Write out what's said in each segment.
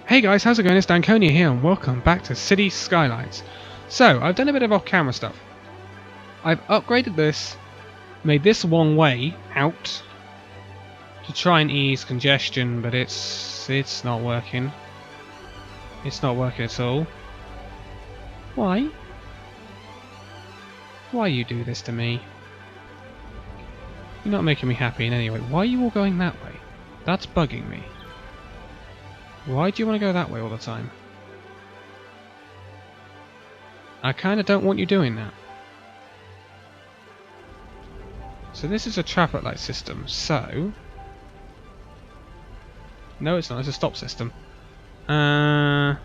Hey guys, how's it going? It's Danconia here and welcome back to Cities Skylines. So, I've done a bit of off-camera stuff. I've upgraded this, made this one way out to try and ease congestion, but it's not working. It's not working at all. Why? Why you do this to me? You're not making me happy in any way. Why are you all going that way? That's bugging me. Why do you want to go that way all the time? I kind of don't want you doing that. So this is a traffic light system, so... No, it's not, it's a stop system. How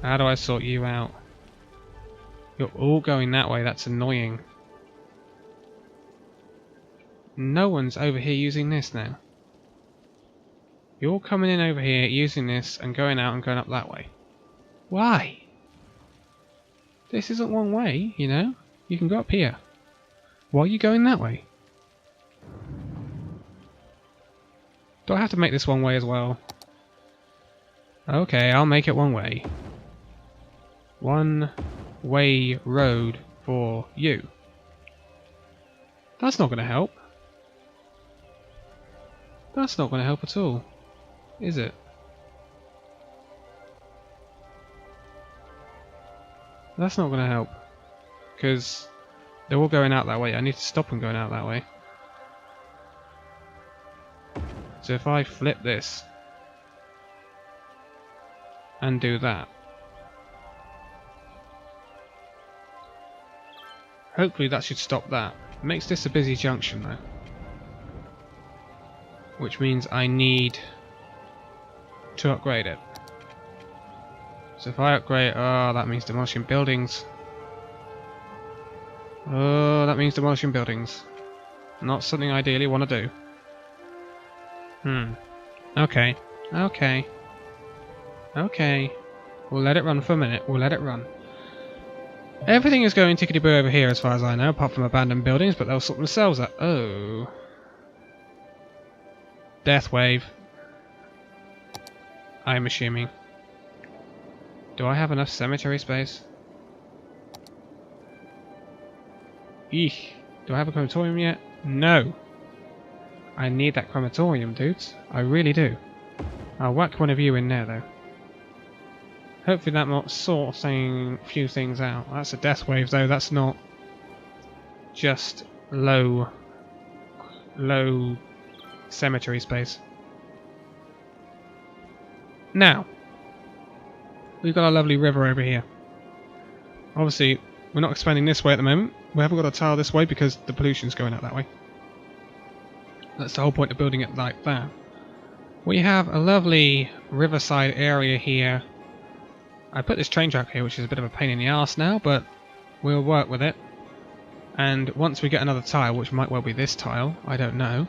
do I sort you out? You're all going that way, that's annoying. No one's over here using this now. You're all coming in over here, using this, and going out and going up that way. Why? This isn't one way, you know? You can go up here. Why are you going that way? Do I have to make this one way as well? Okay, I'll make it one way. One way road for you. That's not going to help. That's not going to help at all. Is it? That's not going to help. Because they're all going out that way. I need to stop them going out that way. So if I flip this and do that, hopefully that should stop that. It makes this a busy junction though. Which means I need to upgrade it. So if I upgrade, oh, that means demolishing buildings. Oh, that means demolishing buildings. Not something I ideally want to do. Okay. Okay. Okay. We'll let it run for a minute. We'll let it run. Everything is going tickety-boo over here as far as I know, apart from abandoned buildings, but they'll sort themselves out. Oh. Death wave. I'm assuming. Do I have enough cemetery space? Eek. Do I have a crematorium yet? No. I need that crematorium, dudes. I really do. I'll whack one of you in there, though. Hopefully that might sort a few things out. That's a death wave, though. That's not just low cemetery space. Now, we've got our lovely river over here. Obviously, we're not expanding this way at the moment. We haven't got a tile this way because the pollution's going out that way. That's the whole point of building it like that. We have a lovely riverside area here. I put this train track here, which is a bit of a pain in the arse now, but we'll work with it. And once we get another tile, which might well be this tile, I don't know,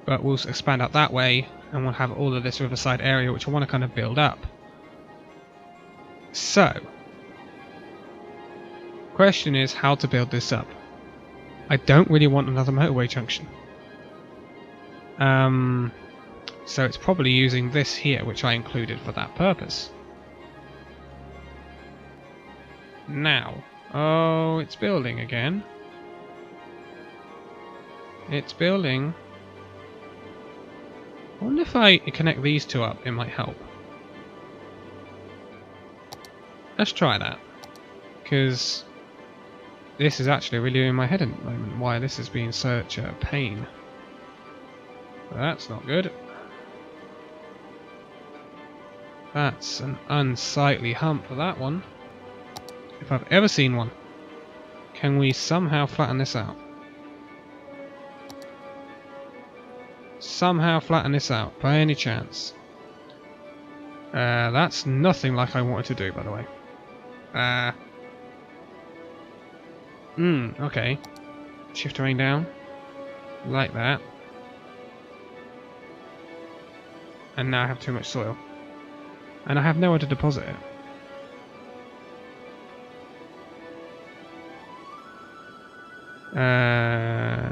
but we'll expand out that way, and we'll have all of this riverside area, which I want to kind of build up. So, question is how to build this up. I don't really want another motorway junction. So it's probably using this here, which I included for that purpose. Now, oh, it's building again. It's building. I wonder if I connect these two up, it might help. Let's try that. Because this is actually really in my head at the moment, why this has been such a pain. That's not good. That's an unsightly hump for that one. If I've ever seen one. Can we somehow flatten this out? Somehow flatten this out, by any chance. That's nothing like I wanted to do, by the way. Okay. Shift terrain down. Like that. And now I have too much soil. And I have nowhere to deposit it.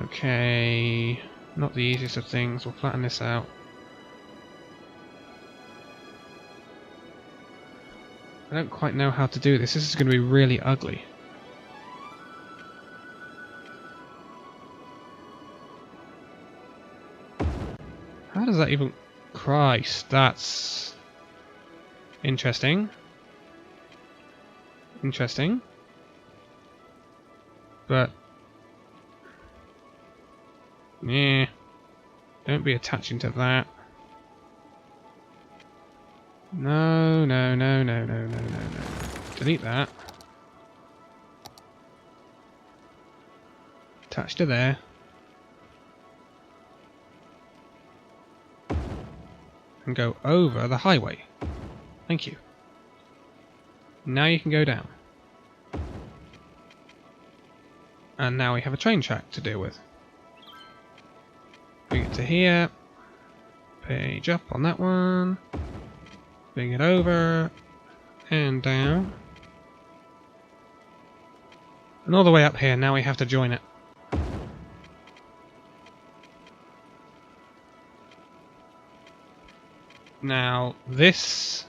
Okay. Not the easiest of things. We'll flatten this out. I don't quite know how to do this. This is going to be really ugly. How does that even... Christ, that's... interesting. Interesting. But... yeah. Don't be attaching to that. No, no, no, no, no, no, no, no. Delete that. Attach to there. And go over the highway. Thank you. Now you can go down. And now we have a train track to deal with. Bring it to here. Page up on that one. Bring it over. And down. And all the way up here. Now we have to join it. Now, this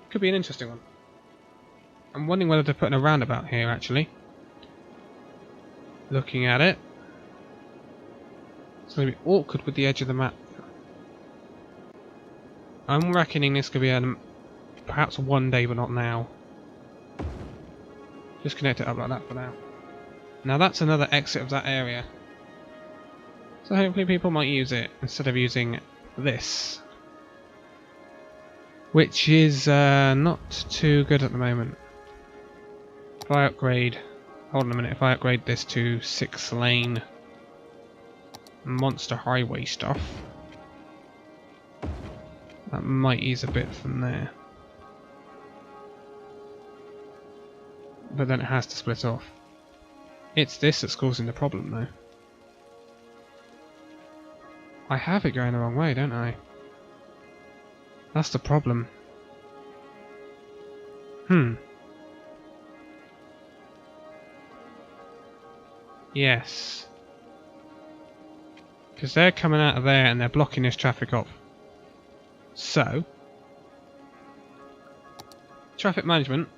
could be an interesting one. I'm wondering whether to put in a roundabout here, actually. Looking at it. It's going to be awkward with the edge of the map. I'm reckoning this could be perhaps one day, but not now. Just connect it up like that for now. Now that's another exit of that area. So hopefully people might use it instead of using this. Which is not too good at the moment. If I upgrade... hold on a minute, if I upgrade this to 6-lane monster highway stuff, that might ease a bit from there. But then it has to split off. It's this that's causing the problem though. I have it going the wrong way, don't I? That's the problem. Yes. Because they're coming out of there and they're blocking this traffic off. So, traffic management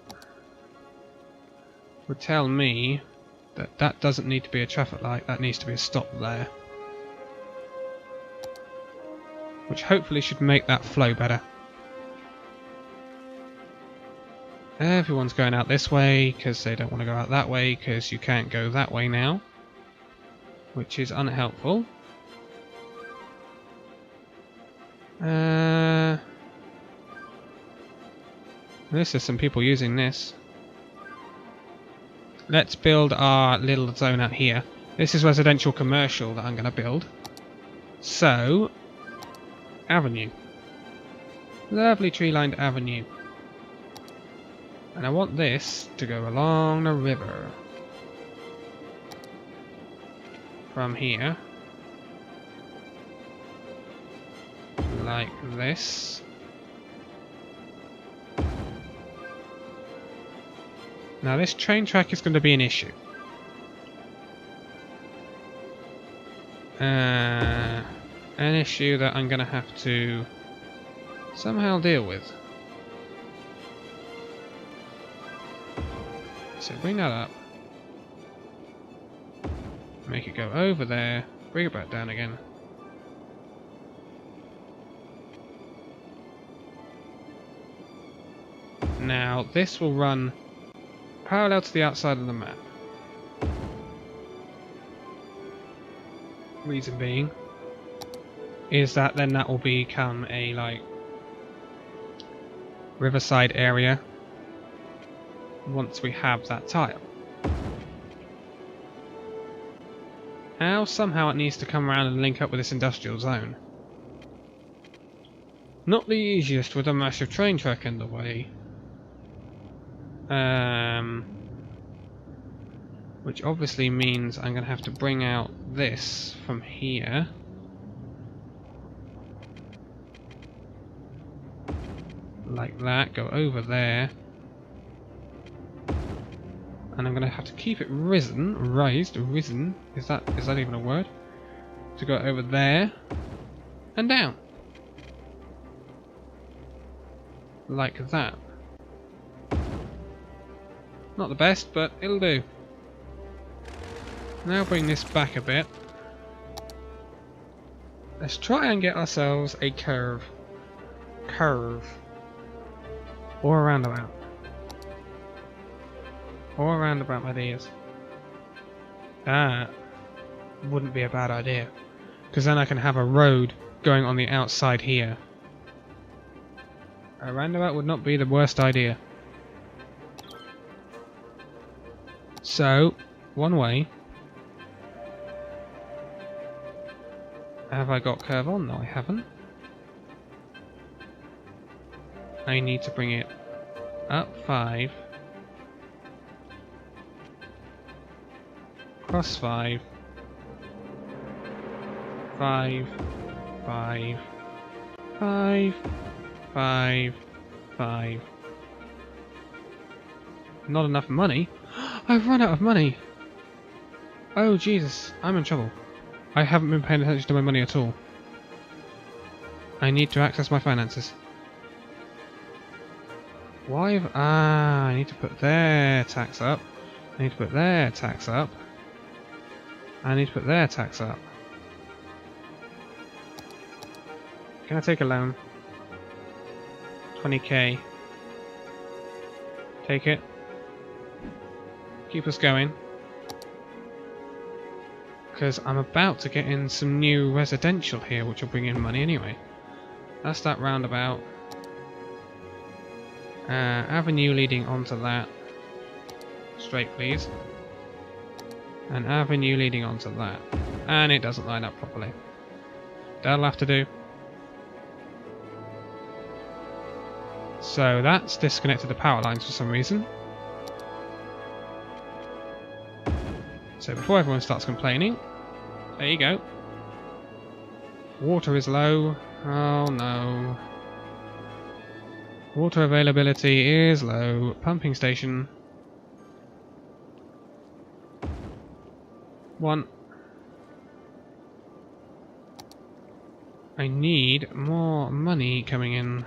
would tell me that that doesn't need to be a traffic light, that needs to be a stop there. Which hopefully should make that flow better. Everyone's going out this way because they don't want to go out that way because you can't go that way now. Which is unhelpful. This is some people using this. Let's build our little zone out here. This is residential commercial that I'm going to build. So, avenue. Lovely tree-lined avenue. And I want this to go along the river. From here. Like this. Now this train track is going to be an issue. An issue that I'm going to have to somehow deal with. So bring that up. Make it go over there. Bring it back down again. Now this will run parallel to the outside of the map. Reason being is that then that will become a like riverside area once we have that tile. Now somehow it needs to come around and link up with this industrial zone. Not the easiest with a massive train track in the way. Which obviously means I'm going to have to bring out this from here. Like that, go over there. And I'm going to have to keep it raised, is that even a word? To go over there and down. Like that. Not the best, but it'll do. Now bring this back a bit. Let's try and get ourselves a curve. Or a roundabout. Or a roundabout, my dears. That wouldn't be a bad idea. Because then I can have a road going on the outside here. A roundabout would not be the worst idea. So, one way. Have I got curve on? No, I haven't. I need to bring it up 5. Cross 5. 5. 5. 5. 5. 5. Not enough money? I've run out of money! Oh Jesus, I'm in trouble. I haven't been paying attention to my money at all. I need to access my finances. Why have... I need to put their tax up. I need to put their tax up. I need to put their tax up. Can I take a loan? 20k. Take it. Keep us going. Because I'm about to get in some new residential here, which will bring in money anyway. That's that roundabout. Avenue leading onto that. Straight, please. An avenue leading onto that. And it doesn't line up properly. That'll have to do. So that's disconnected the power lines for some reason. So before everyone starts complaining, there you go. Water is low. Oh no. Water availability is low. Pumping station. 1. I need more money coming in.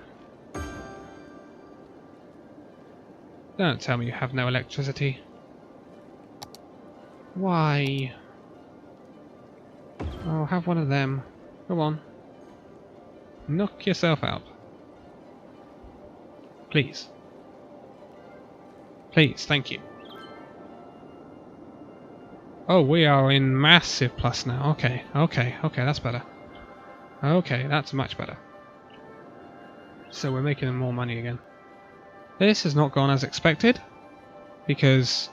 Don't tell me you have no electricity. Why? Oh, have one of them. Go on. Knock yourself out. Please. Please, thank you. Oh, we are in massive plus now. Okay, okay, okay, that's better. Okay, that's much better. So we're making more money again. This has not gone as expected, because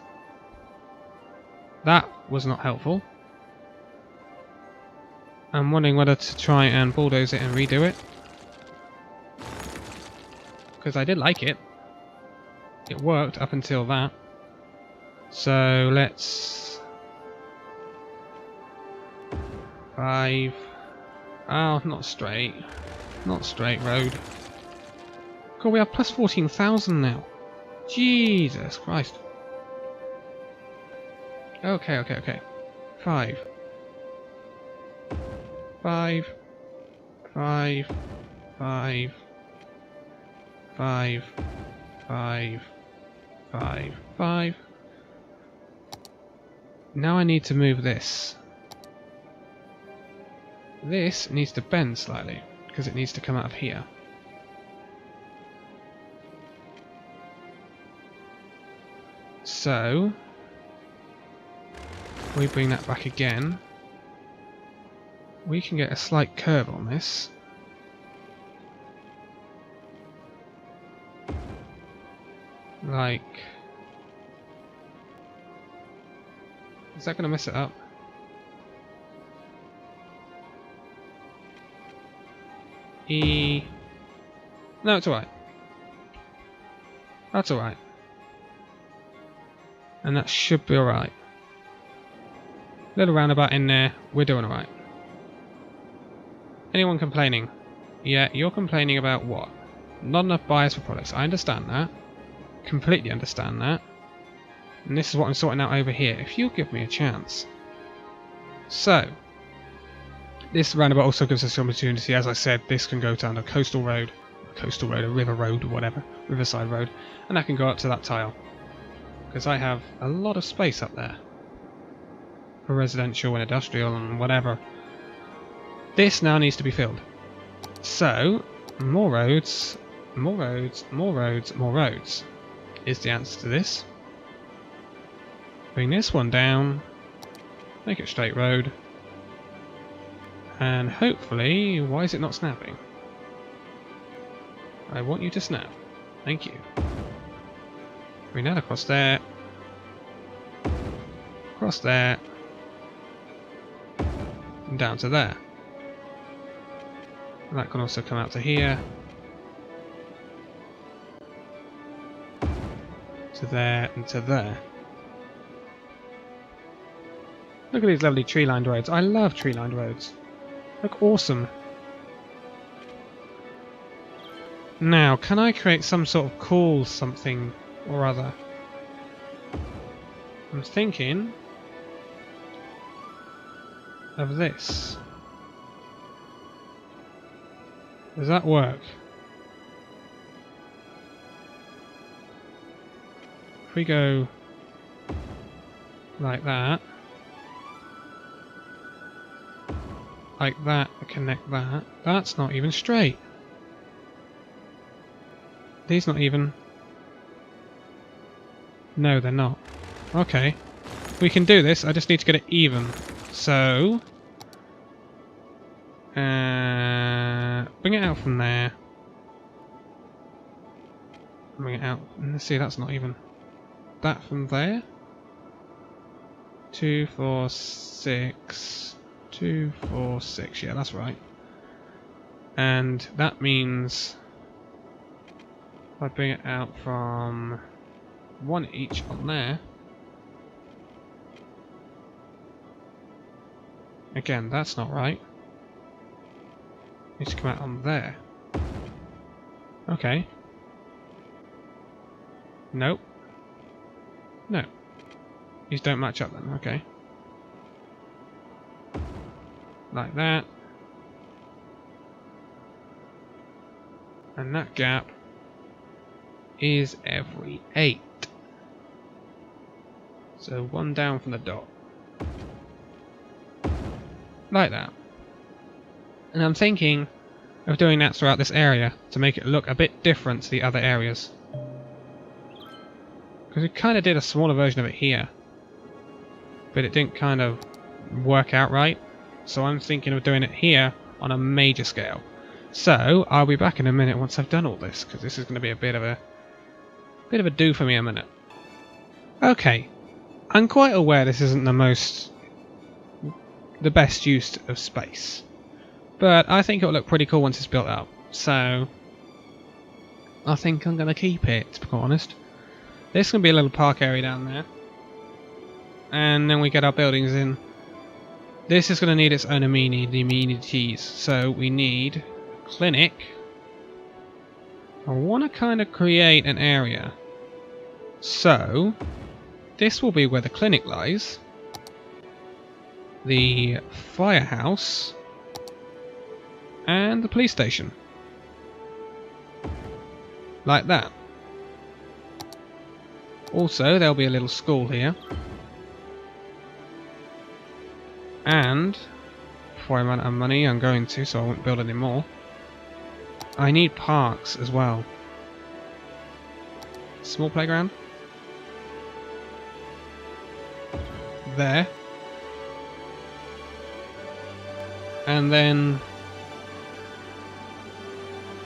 that was not helpful. I'm wondering whether to try and bulldoze it and redo it. Because I did like it. It worked up until that. So let's... 5. Oh, not straight. Not straight road. God, we have plus 14,000 now. Jesus Christ. Okay, okay, okay. 5. 5. 5. 5. 5. 5. 5. 5. Now I need to move this. This needs to bend slightly, because it needs to come out of here. So, we bring that back again. We can get a slight curve on this. Like... Is that going to mess it up? No, it's alright. That's alright. And that should be alright. Little roundabout in there, we're doing alright. Anyone complaining? Yeah, you're complaining about what? Not enough buyers for products. I understand that. Completely understand that. And this is what I'm sorting out over here, if you'll give me a chance. So, this roundabout also gives us the opportunity, as I said, this can go down a coastal road, a river road or whatever, riverside road, and that can go up to that tile. because I have a lot of space up there for residential and industrial and whatever. This now needs to be filled. So, more roads, more roads, more roads, more roads is the answer to this. Bring this one down, make it a straight road, and hopefully, why is it not snapping? I want you to snap. Thank you. Bring that across there, across there, and down to there. And that can also come out to here, to there, and to there. Look at these lovely tree-lined roads. I love tree-lined roads. Look awesome. Now, can I create some sort of cool something or other? I'm thinking of this. Does that work? If we go like that, connect that. That's not even straight. These not even... No, they're not. Okay. We can do this, I just need to get it even. So... bring it out from there. Bring it out. Let's see, that's not even... That from there? 2, 4, 6... 2, 4, 6, yeah, that's right. And that means... If I bring it out from 1 each on there. Again, that's not right. Needs to come out on there. Okay. Nope. No. These don't match up then, okay. Like that. And that gap is every 8. So 1 down from the dot. Like that. And I'm thinking of doing that throughout this area to make it look a bit different to the other areas. Because we kind of did a smaller version of it here. But it didn't kind of work out right. So I'm thinking of doing it here on a major scale. So I'll be back in a minute once I've done all this, because this is going to be a bit of a do for me in a minute. Okay, I'm quite aware this isn't the best use of space, but I think it'll look pretty cool once it's built up. So I think I'm going to keep it, to be quite honest. There's going to be a little park area down there, and then we get our buildings in. This is going to need its own amenities, so we need clinic. I want to kind of create an area. So, this will be where the clinic lies. The firehouse. And the police station. Like that. Also, there'll be a little school here. And, before I run out of money, I'm going to, so I won't build any more. I need parks as well. Small playground. There. And then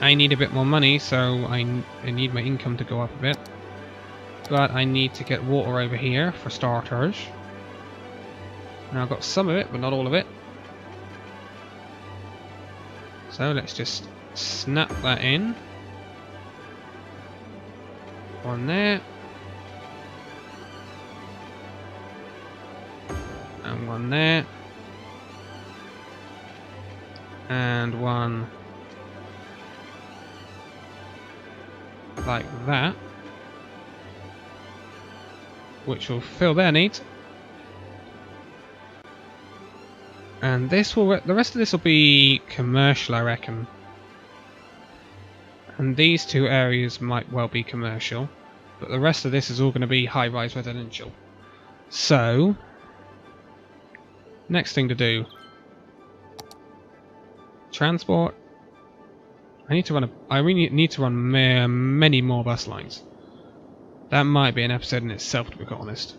I need a bit more money, so I need my income to go up a bit. But I need to get water over here for starters. Now I've got some of it, but not all of it. So let's just snap that in. One there. And one there. And one like that. Which will fill their needs. And this will, the rest of this will be commercial, I reckon. And these two areas might well be commercial. But the rest of this is all going to be high-rise residential. So, next thing to do, transport. I really need to run many more bus lines. That might be an episode in itself, to be quite honest.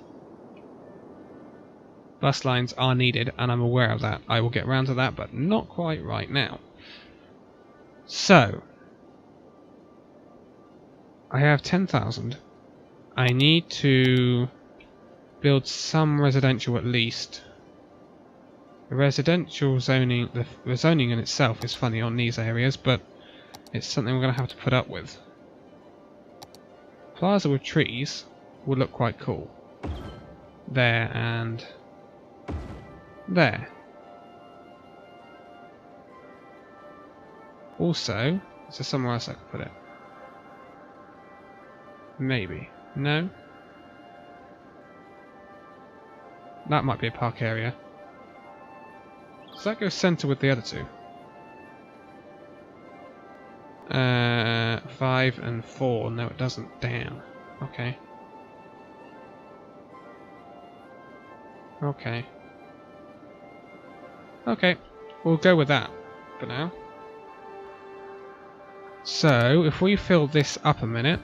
Bus lines are needed, and I'm aware of that. I will get round to that, but not quite right now. So, I have 10,000. I need to build some residential at least. The residential zoning, the zoning in itself is funny on these areas, but it's something we're going to have to put up with. Plaza with trees would look quite cool. There and there. Also, is there somewhere else I could put it? Maybe. No? That might be a park area. Does that go centre with the other two? 5 and 4. No, it doesn't. Damn. Okay. Okay. Okay. We'll go with that for now. So, if we fill this up a minute.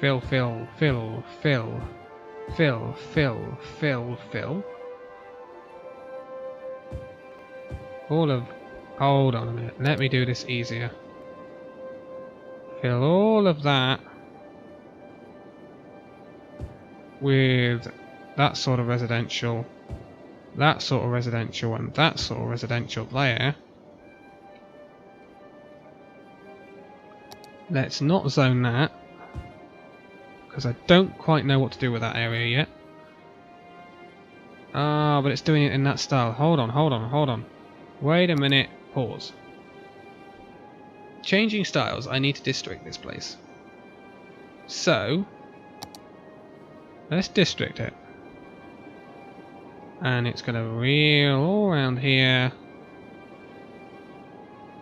Fill. All of... Hold on a minute. Let me do this easier. Fill all of that with that sort of residential, that sort of residential, and that sort of residential there. Let's not zone that, because I don't quite know what to do with that area yet. Ah, but it's doing it in that style. Hold on. Wait a minute. Pause. Changing styles, I need to district this place. So, let's district it. And it's going to reel all around here.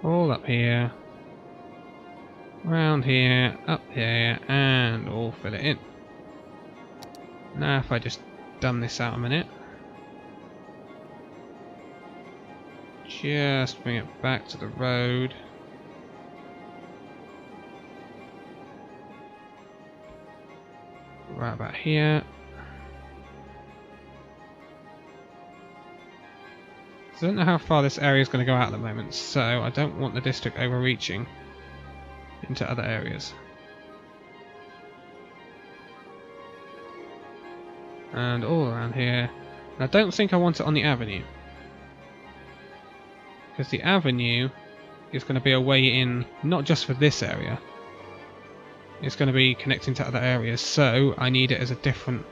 All up here. Around here, up here, and all fill it in. Now if I just dumb this out a minute. Just bring it back to the road. Right about here. So I don't know how far this area is going to go out at the moment, so I don't want the district overreaching into other areas. And all around here. And I don't think I want it on the avenue, because the avenue is going to be a way in, not just for this area. It's going to be connecting to other areas, so I need it as a different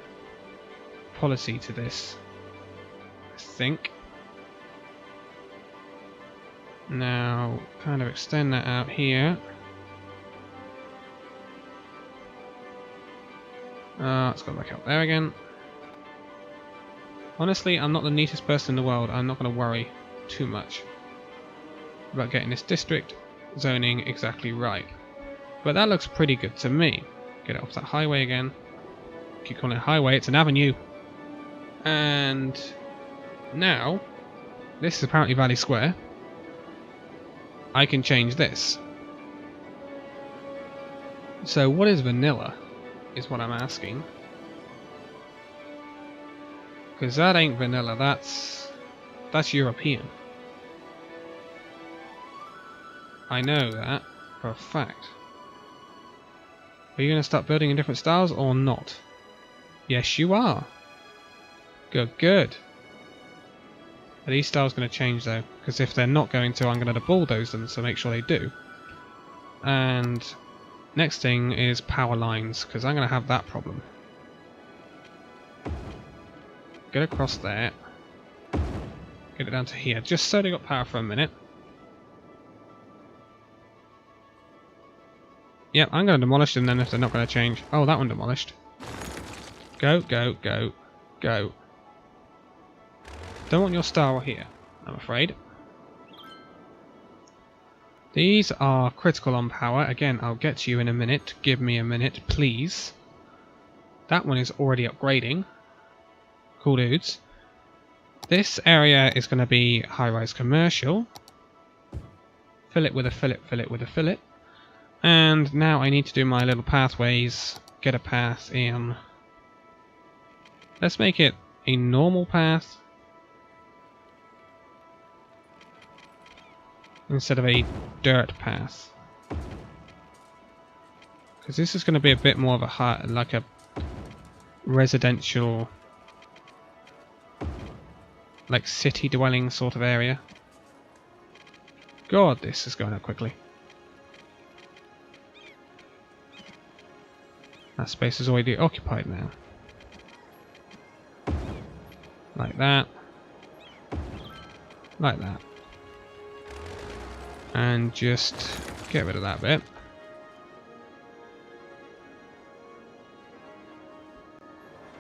policy to this, I think. Now, kind of extend that out here. Let's go back up there again. Honestly, I'm not the neatest person in the world. I'm not going to worry too much about getting this district zoning exactly right. But that looks pretty good to me. Get it off that highway again. Keep calling it a highway, it's an avenue. And now, this is apparently Valley Square. I can change this. So what is vanilla, is what I'm asking. Because that ain't vanilla, that's European. I know that for a fact. Are you going to start building in different styles or not? Yes, you are. Good. Are these styles going to change though? Because if they're not going to, I'm going to bulldoze them, so make sure they do. And next thing is power lines, because I'm going to have that problem. Get across there. Get it down to here, just so they got power for a minute. Yep, I'm going to demolish them then if they're not going to change. Oh, that one demolished. Go. Don't want your star here, I'm afraid. These are critical on power. Again, I'll get to you in a minute. Give me a minute, please. That one is already upgrading. Cool dudes. This area is going to be high-rise commercial. Fill it with a fillet, fill it with a fillet. And now I need to do my little pathways. Get a path in. Let's make it a normal path. Instead of a dirt path. Because this is going to be a bit more of a like a residential, like city dwelling sort of area. God, this is going up quickly. That space is already occupied now. Like that. Like that. And just get rid of that bit.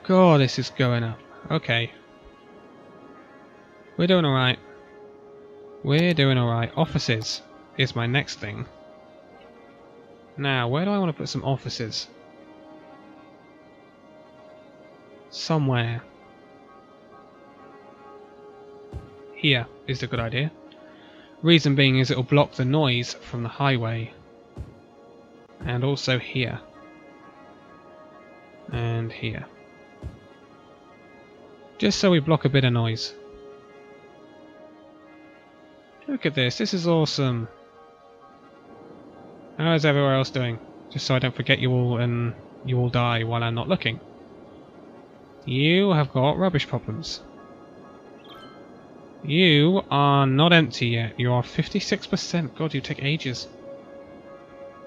God, this is going up. Okay. We're doing alright. We're doing alright. Offices is my next thing. Now, where do I want to put some offices? Somewhere. Here is the good idea. Reason being is it'll block the noise from the highway. And also here. And here. Just so we block a bit of noise. Look at this, this is awesome. How is everywhere else doing? Just so I don't forget you all and you all die while I'm not looking. You have got rubbish problems. You are not empty yet. You are 56%. God, you take ages.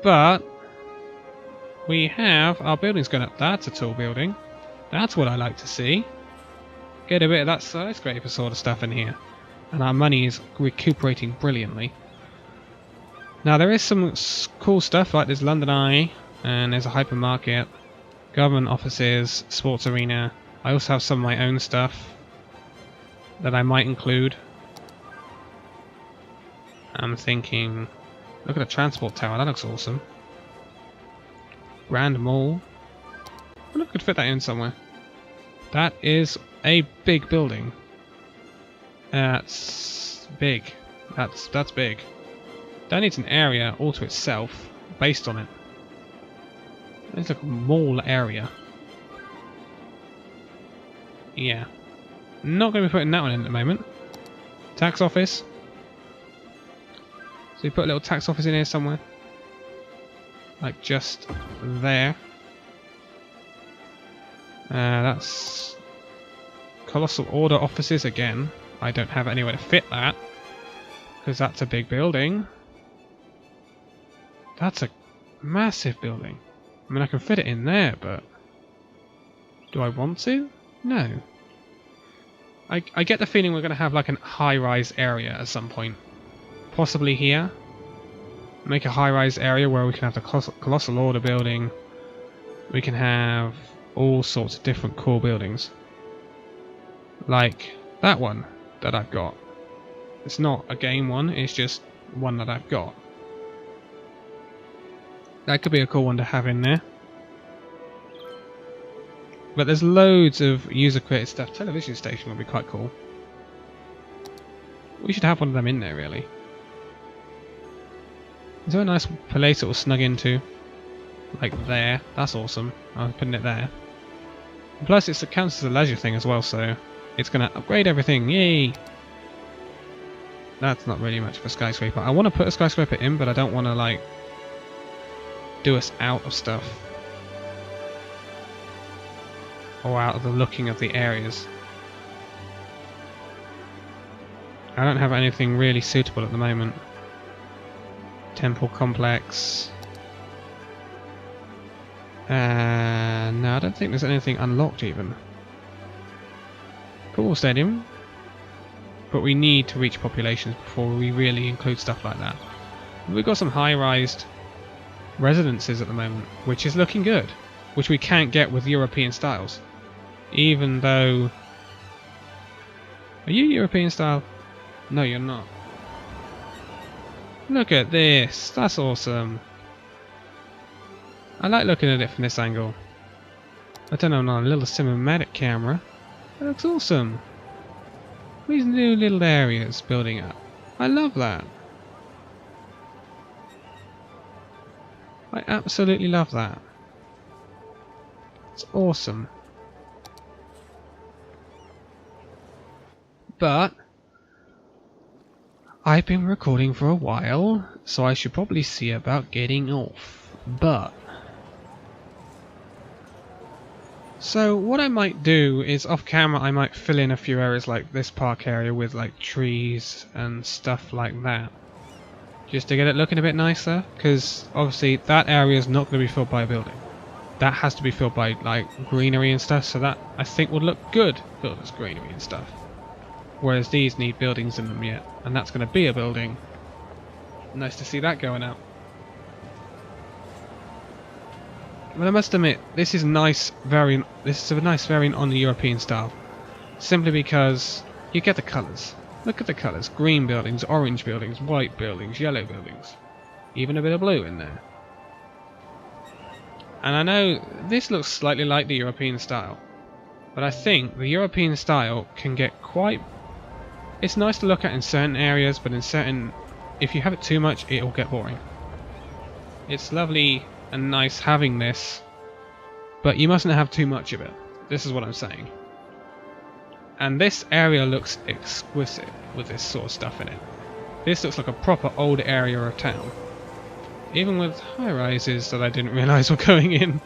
But we have our buildings going up. That's a tall building. That's what I like to see. Get a bit of that skyscraper sort of stuff in here. And our money is recuperating brilliantly. Now there is some cool stuff, like there's London Eye, and there's a hypermarket, government offices, sports arena. I also have some of my own stuff that I might include. I'm thinking, look at the transport tower, that looks awesome. Grand Mall. I wonder if I could fit that in somewhere. That is a big building. That's big. That's big. That needs an area all to itself, based on it. It's like a mall area. Yeah. Not going to be putting that one in at the moment. Tax office. So we put a little tax office in here somewhere. Like just there. That's Colossal Order offices again. I don't have anywhere to fit that. Because that's a big building. That's a massive building. I mean, I can fit it in there, but do I want to? No. I get the feeling we're going to have like a high-rise area at some point. Possibly here. Make a high-rise area where we can have the Colossal Order building. We can have all sorts of different cool buildings. Like that one that I've got. It's not a game one, it's just one that I've got. That could be a cool one to have in there. But there's loads of user-created stuff. Television station would be quite cool. We should have one of them in there, really. Is there a nice place it will snug into? Like there. That's awesome. I'm putting it there. And plus, it counts as a leisure thing as well, so it's going to upgrade everything. Yay! That's not really much of a skyscraper. I want to put a skyscraper in, but I don't want to, like, do us out of stuff. Or out of the looking of the areas. I don't have anything really suitable at the moment. Temple complex. No, I don't think there's anything unlocked even. Football stadium. But we need to reach populations before we really include stuff like that. We've got some high-rised residences at the moment, which is looking good. Which we can't get with European styles. Even though... Are you European style? No, you're not. Look at this. That's awesome. I like looking at it from this angle. I don't know, on a little cinematic camera. That looks awesome. These new little areas building up. I love that. I absolutely love that. It's awesome. But I've been recording for a while, so I should probably see about getting off. So what I might do is off camera I might fill in a few areas like this park area with like trees and stuff like that. Just to get it looking a bit nicer, because obviously that area is not going to be filled by a building. That has to be filled by like greenery and stuff, so that I think would look good filled as greenery and stuff. Whereas these need buildings in them yet, and that's going to be a building. Nice to see that going out. But I must admit, this is a nice variant on the European style. Simply because you get the colours. Look at the colours. Green buildings, orange buildings, white buildings, yellow buildings. Even a bit of blue in there. And I know this looks slightly like the European style. But I think the European style can get quite... It's nice to look at in certain areas, but in certain... If you have it too much, it'll get boring. It's lovely and nice having this, but you mustn't have too much of it. This is what I'm saying. And this area looks exquisite with this sort of stuff in it. This looks like a proper old area of town. Even with high-rises that I didn't realise were going in.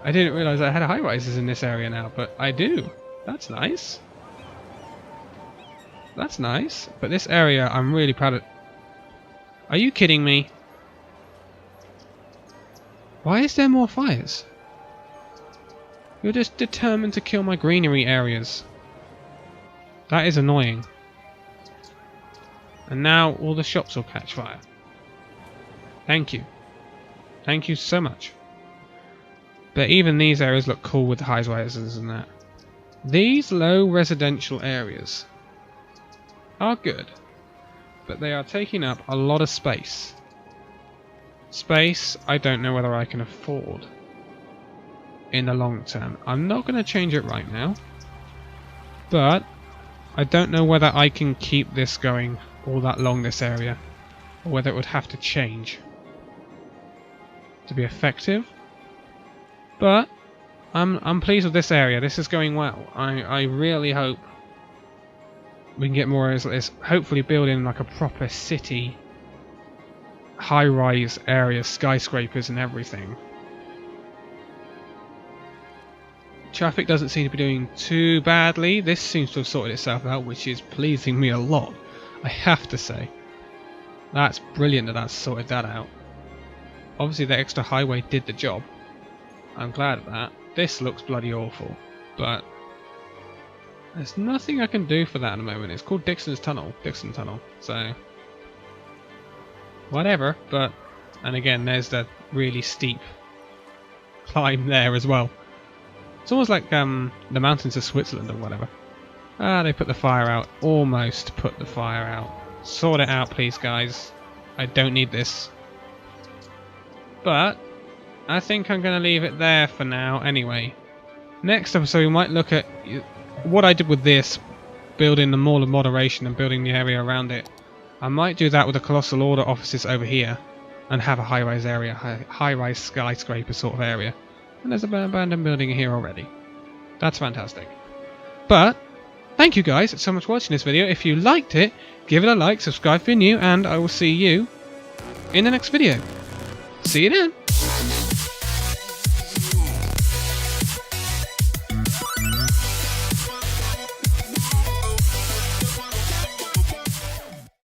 I didn't realise I had high-rises in this area now, but I do. That's nice. That's nice. But this area, I'm really proud of. Are you kidding me? Why is there more fires? You're just determined to kill my greenery areas. That is annoying. And now all the shops will catch fire. Thank you. Thank you so much. But even these areas look cool with the high rises and that. These low residential areas are good, but they are taking up a lot of space. Space I don't know whether I can afford in the long term. I'm not going to change it right now, but I don't know whether I can keep this going all that long, this area, or whether it would have to change to be effective. But I'm pleased with this area. This is going well. I really hope we can get more areas like this. Hopefully build in like a proper city, high-rise area, skyscrapers and everything. Traffic doesn't seem to be doing too badly. This seems to have sorted itself out, which is pleasing me a lot, I have to say. That's brilliant that that's sorted that out. Obviously the extra highway did the job. I'm glad of that. This looks bloody awful, but there's nothing I can do for that at the moment. It's called Dixon Tunnel, so whatever. But, and again, there's that really steep climb there as well. It's almost like the mountains of Switzerland or whatever. Ah, they put the fire out. Almost put the fire out. Sort it out, please, guys. I don't need this. But I think I'm going to leave it there for now anyway. Next episode we might look at what I did with this, building the Mall of Moderation and building the area around it. I might do that with the Colossal Order offices over here and have a high-rise area, high-rise skyscraper sort of area. And there's an abandoned building here already. That's fantastic. But thank you guys so much for watching this video. If you liked it, give it a like, subscribe if you're new, and I will see you in the next video. See you then.